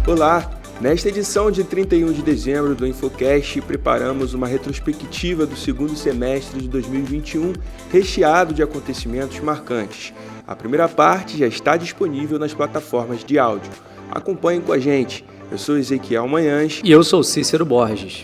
Olá! Nesta edição de 31 de dezembro do InfoCast, preparamos uma retrospectiva do segundo semestre de 2021, recheado de acontecimentos marcantes. A primeira parte já está disponível nas plataformas de áudio. Acompanhem com a gente. Eu sou Ezequiel Manhãs. E eu sou Cícero Borges.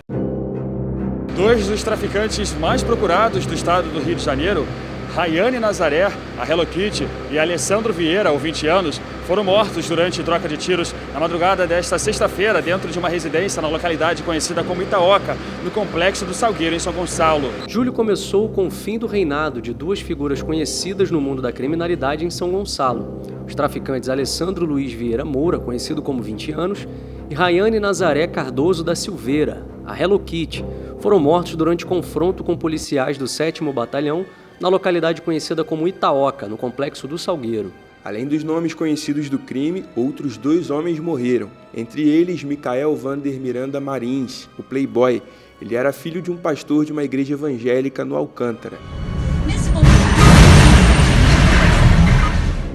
Dois dos traficantes mais procurados do estado do Rio de Janeiro, Rayane Nazaré, a Hello Kitty, e Alessandro Vieira, aos 20 anos, foram mortos durante troca de tiros na madrugada desta sexta-feira dentro de uma residência na localidade conhecida como Itaoca, no Complexo do Salgueiro, em São Gonçalo. Julho começou com o fim do reinado de duas figuras conhecidas no mundo da criminalidade em São Gonçalo. Os traficantes Alessandro Luiz Vieira Moura, conhecido como 20 anos, e Rayane Nazaré Cardoso da Silveira, a Hello Kitty, foram mortos durante confronto com policiais do 7º Batalhão na localidade conhecida como Itaoca, no Complexo do Salgueiro. Além dos nomes conhecidos do crime, outros 2 homens morreram, entre eles Micael Vander Miranda Marins, o playboy. Ele era filho de um pastor de uma igreja evangélica no Alcântara.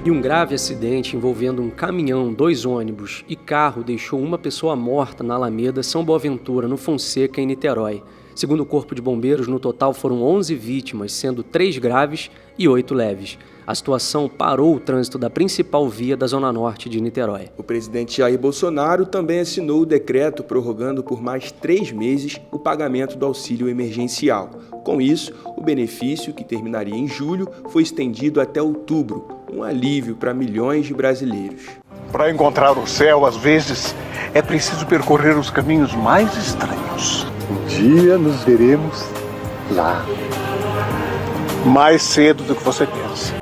E um grave acidente envolvendo um caminhão, 2 ônibus e carro deixou uma pessoa morta na Alameda São Boaventura, no Fonseca, em Niterói. Segundo o Corpo de Bombeiros, no total foram 11 vítimas, sendo 3 graves e 8 leves. A situação parou o trânsito da principal via da Zona Norte de Niterói. O presidente Jair Bolsonaro também assinou o decreto prorrogando por mais 3 meses o pagamento do auxílio emergencial. Com isso, o benefício, que terminaria em julho, foi estendido até outubro, um alívio para milhões de brasileiros. Para encontrar o céu, às vezes, é preciso percorrer os caminhos mais estranhos. Um dia nos veremos lá. Mais cedo do que você pensa.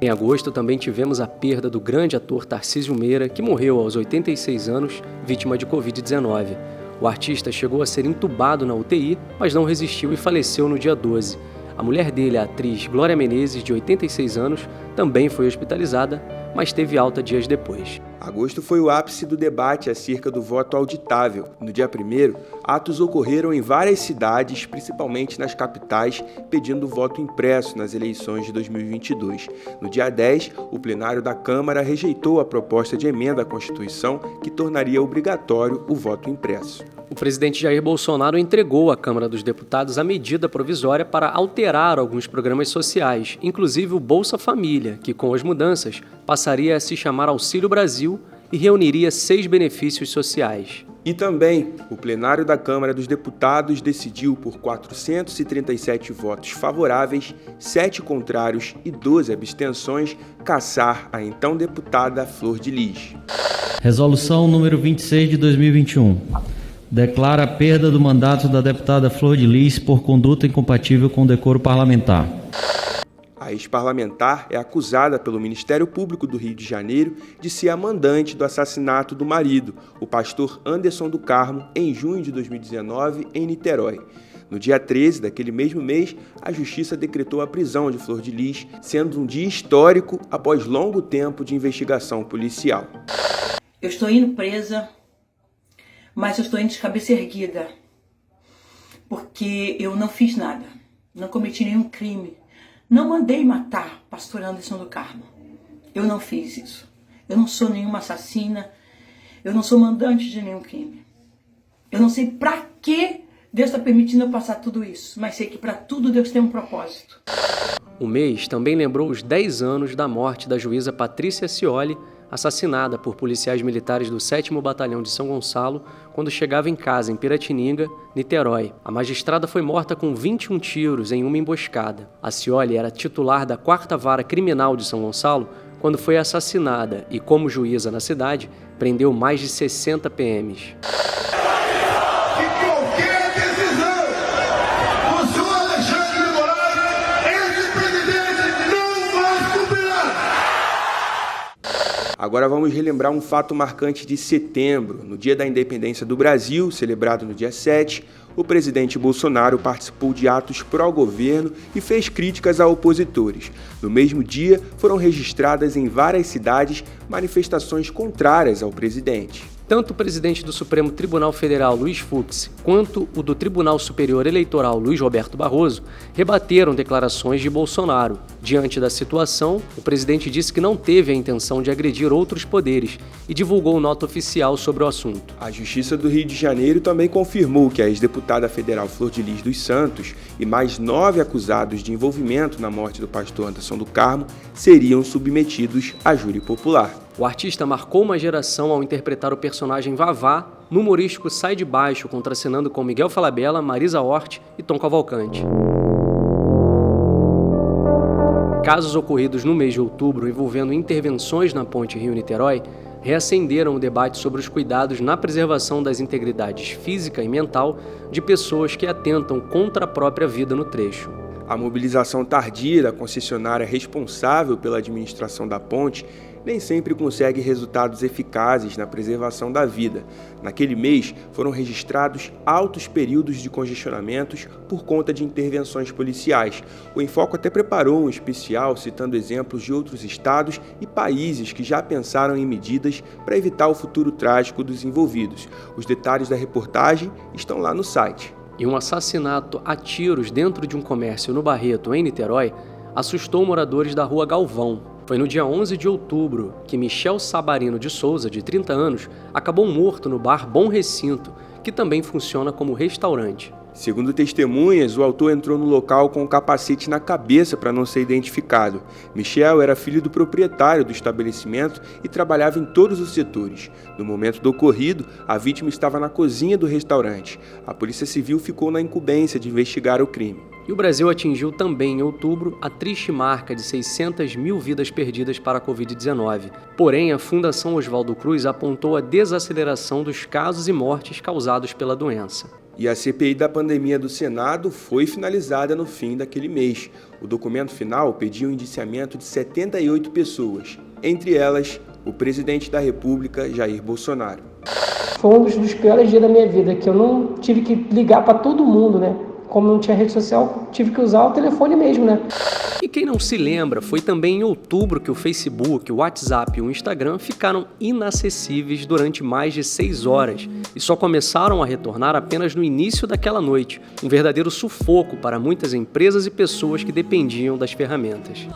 Em agosto também tivemos a perda do grande ator Tarcísio Meira, que morreu aos 86 anos, vítima de Covid-19. O artista chegou a ser entubado na UTI, mas não resistiu e faleceu no dia 12. A mulher dele, a atriz Glória Menezes, de 86 anos, também foi hospitalizada, mas teve alta dias depois. Agosto foi o ápice do debate acerca do voto auditável. No dia 1º, atos ocorreram em várias cidades, principalmente nas capitais, pedindo voto impresso nas eleições de 2022. No dia 10, o plenário da Câmara rejeitou a proposta de emenda à Constituição que tornaria obrigatório o voto impresso. O presidente Jair Bolsonaro entregou à Câmara dos Deputados a medida provisória para alterar alguns programas sociais, inclusive o Bolsa Família, que com as mudanças passaria a se chamar Auxílio Brasil e reuniria 6 benefícios sociais. E também, o plenário da Câmara dos Deputados decidiu por 437 votos favoráveis, 7 contrários e 12 abstenções, cassar a então deputada Flor de Lis. Resolução número 26 de 2021. Declara a perda do mandato da deputada Flor de Lis por conduta incompatível com o decoro parlamentar. A ex-parlamentar é acusada pelo Ministério Público do Rio de Janeiro de ser a mandante do assassinato do marido, o pastor Anderson do Carmo, em junho de 2019, em Niterói. No dia 13 daquele mesmo mês, a Justiça decretou a prisão de Flor de Lis, sendo um dia histórico após longo tempo de investigação policial. Eu estou indo presa, mas eu estou indo de cabeça erguida, porque eu não fiz nada, não cometi nenhum crime. Não mandei matar pastor Anderson do Carmo. Eu não fiz isso. Eu não sou nenhuma assassina. Eu não sou mandante de nenhum crime. Eu não sei para que Deus está permitindo eu passar tudo isso, mas sei que para tudo Deus tem um propósito. O mês também lembrou os 10 anos da morte da juíza Patrícia Scioli, assassinada por policiais militares do 7º Batalhão de São Gonçalo quando chegava em casa em Piratininga, Niterói. A magistrada foi morta com 21 tiros em uma emboscada. A Scioli era titular da 4ª Vara Criminal de São Gonçalo quando foi assassinada e, como juíza na cidade, prendeu mais de 60 PMs. Agora vamos relembrar um fato marcante de setembro. No dia da independência do Brasil, celebrado no dia 7, o presidente Bolsonaro participou de atos pró-governo e fez críticas a opositores. No mesmo dia, foram registradas em várias cidades manifestações contrárias ao presidente. Tanto o presidente do Supremo Tribunal Federal, Luiz Fux, quanto o do Tribunal Superior Eleitoral, Luiz Roberto Barroso, rebateram declarações de Bolsonaro. Diante da situação, o presidente disse que não teve a intenção de agredir outros poderes e divulgou nota oficial sobre o assunto. A Justiça do Rio de Janeiro também confirmou que a ex-deputada federal Flor de Lis dos Santos e mais 9 acusados de envolvimento na morte do pastor Anderson do Carmo seriam submetidos a júri popular. O artista marcou uma geração ao interpretar o personagem Vavá no humorístico Sai de Baixo, contracenando com Miguel Falabella, Marisa Hort e Tom Cavalcante. Casos ocorridos no mês de outubro envolvendo intervenções na ponte Rio-Niterói reacenderam o debate sobre os cuidados na preservação das integridades física e mental de pessoas que atentam contra a própria vida no trecho. A mobilização tardia da concessionária responsável pela administração da ponte nem sempre consegue resultados eficazes na preservação da vida. Naquele mês, foram registrados altos períodos de congestionamentos por conta de intervenções policiais. O Enfoco até preparou um especial citando exemplos de outros estados e países que já pensaram em medidas para evitar o futuro trágico dos envolvidos. Os detalhes da reportagem estão lá no site. E um assassinato a tiros dentro de um comércio no Barreto, em Niterói, assustou moradores da Rua Galvão. Foi no dia 11 de outubro que Michel Sabarino de Souza, de 30 anos, acabou morto no bar Bom Recinto, que também funciona como restaurante. Segundo testemunhas, o autor entrou no local com um capacete na cabeça para não ser identificado. Michel era filho do proprietário do estabelecimento e trabalhava em todos os setores. No momento do ocorrido, a vítima estava na cozinha do restaurante. A Polícia Civil ficou na incumbência de investigar o crime. E o Brasil atingiu também em outubro a triste marca de 600 mil vidas perdidas para a Covid-19. Porém, a Fundação Oswaldo Cruz apontou a desaceleração dos casos e mortes causados pela doença. E a CPI da pandemia do Senado foi finalizada no fim daquele mês. O documento final pediu o indiciamento de 78 pessoas, entre elas o presidente da República, Jair Bolsonaro. Foi um dos piores dias da minha vida, que eu não tive que ligar para todo mundo, né? Como não tinha rede social, tive que usar o telefone mesmo, né? E quem não se lembra, foi também em outubro que o Facebook, o WhatsApp e o Instagram ficaram inacessíveis durante mais de 6 horas e só começaram a retornar apenas no início daquela noite. Um verdadeiro sufoco para muitas empresas e pessoas que dependiam das ferramentas.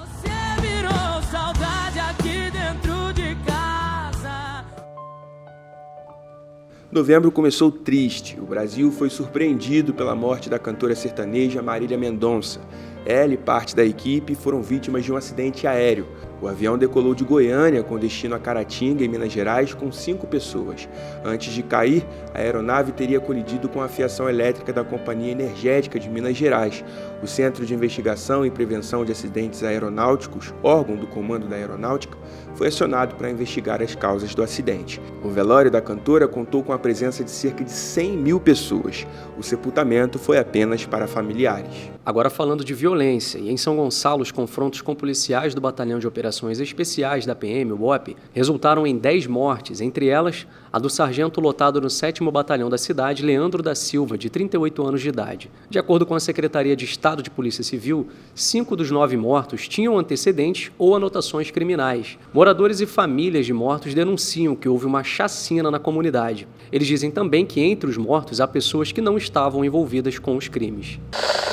Novembro começou triste. O Brasil foi surpreendido pela morte da cantora sertaneja Marília Mendonça. Ela e parte da equipe foram vítimas de um acidente aéreo. O avião decolou de Goiânia com destino a Caratinga, em Minas Gerais, com 5 pessoas. Antes de cair, a aeronave teria colidido com a fiação elétrica da Companhia Energética de Minas Gerais. O Centro de Investigação e Prevenção de Acidentes Aeronáuticos, órgão do Comando da Aeronáutica, foi acionado para investigar as causas do acidente. O velório da cantora contou com a presença de cerca de 100 mil pessoas. O sepultamento foi apenas para familiares. Agora falando de violência, e em São Gonçalo, os confrontos com policiais do Batalhão de Operações Especiais da PM, o BOP, resultaram em 10 mortes, entre elas a do sargento lotado no 7º Batalhão da cidade, Leandro da Silva, de 38 anos de idade. De acordo com a Secretaria de Estado de Polícia Civil, 5 dos 9 mortos tinham antecedentes ou anotações criminais. Moradores e famílias de mortos denunciam que houve uma chacina na comunidade. Eles dizem também que entre os mortos há pessoas que não estavam envolvidas com os crimes.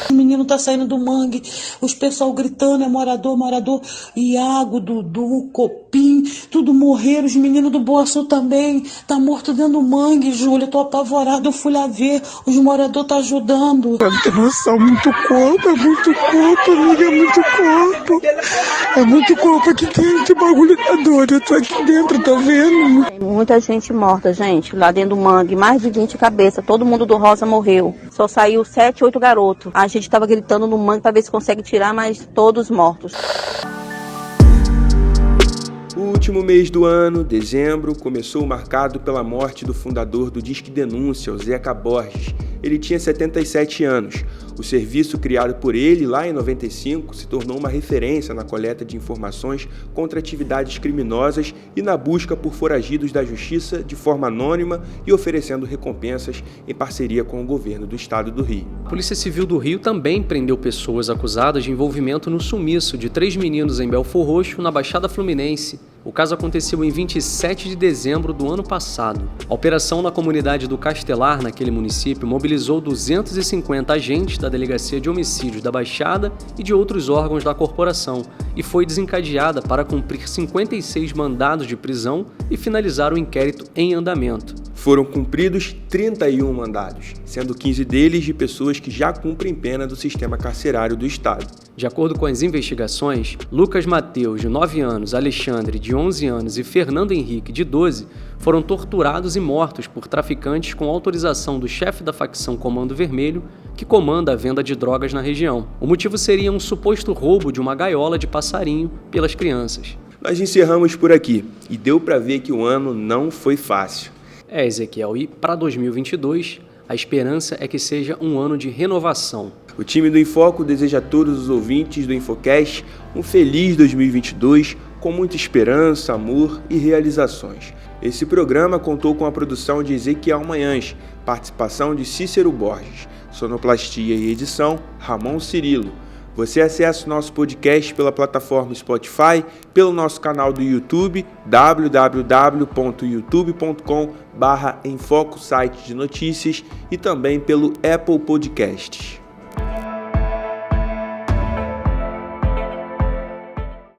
O menino tá saindo do mangue, os pessoal gritando, é morador, Iago, do Copim, tudo morreram, os meninos do Boa Sul também, tá morto dentro do mangue, Júlia, tô apavorada, eu fui lá ver, os moradores tá ajudando. Tem noção, muito corpo, amiga, é muito corpo. É muito corpo aqui dentro, bagulho tá doido, eu tô aqui dentro, tá vendo? Tem muita gente morta, gente, lá dentro do mangue, mais de 20 cabeças, todo mundo do Rosa morreu. Só saiu 7, 8 garotos. A gente tava gritando no mangue pra ver se consegue tirar, mas todos mortos. O último mês do ano, dezembro, começou marcado pela morte do fundador do Disque Denúncia, o Zeca Borges. Ele tinha 77 anos. O serviço criado por ele lá em 95 se tornou uma referência na coleta de informações contra atividades criminosas e na busca por foragidos da justiça de forma anônima e oferecendo recompensas em parceria com o governo do estado do Rio. A Polícia Civil do Rio também prendeu pessoas acusadas de envolvimento no sumiço de 3 meninos em Belfor Roxo, na Baixada Fluminense, O caso aconteceu em 27 de dezembro do ano passado. A operação na comunidade do Castelar, naquele município, mobilizou 250 agentes da Delegacia de Homicídios da Baixada e de outros órgãos da corporação e foi desencadeada para cumprir 56 mandados de prisão e finalizar o inquérito em andamento. Foram cumpridos 31 mandados, sendo 15 deles de pessoas que já cumprem pena do sistema carcerário do Estado. De acordo com as investigações, Lucas Mateus, de 9 anos, Alexandre, de 11 anos e Fernando Henrique, de 12, foram torturados e mortos por traficantes com autorização do chefe da facção Comando Vermelho, que comanda a venda de drogas na região. O motivo seria um suposto roubo de uma gaiola de passarinho pelas crianças. Nós encerramos por aqui e deu para ver que o ano não foi fácil. Ezequiel, e para 2022, a esperança é que seja um ano de renovação. O time do Infoco deseja a todos os ouvintes do Infocast um feliz 2022, com muita esperança, amor e realizações. Esse programa contou com a produção de Ezequiel Manhães, participação de Cícero Borges, sonoplastia e edição Ramon Cirilo. Você acessa o nosso podcast pela plataforma Spotify, pelo nosso canal do YouTube, www.youtube.com/Enfoco site de notícias e também pelo Apple Podcasts.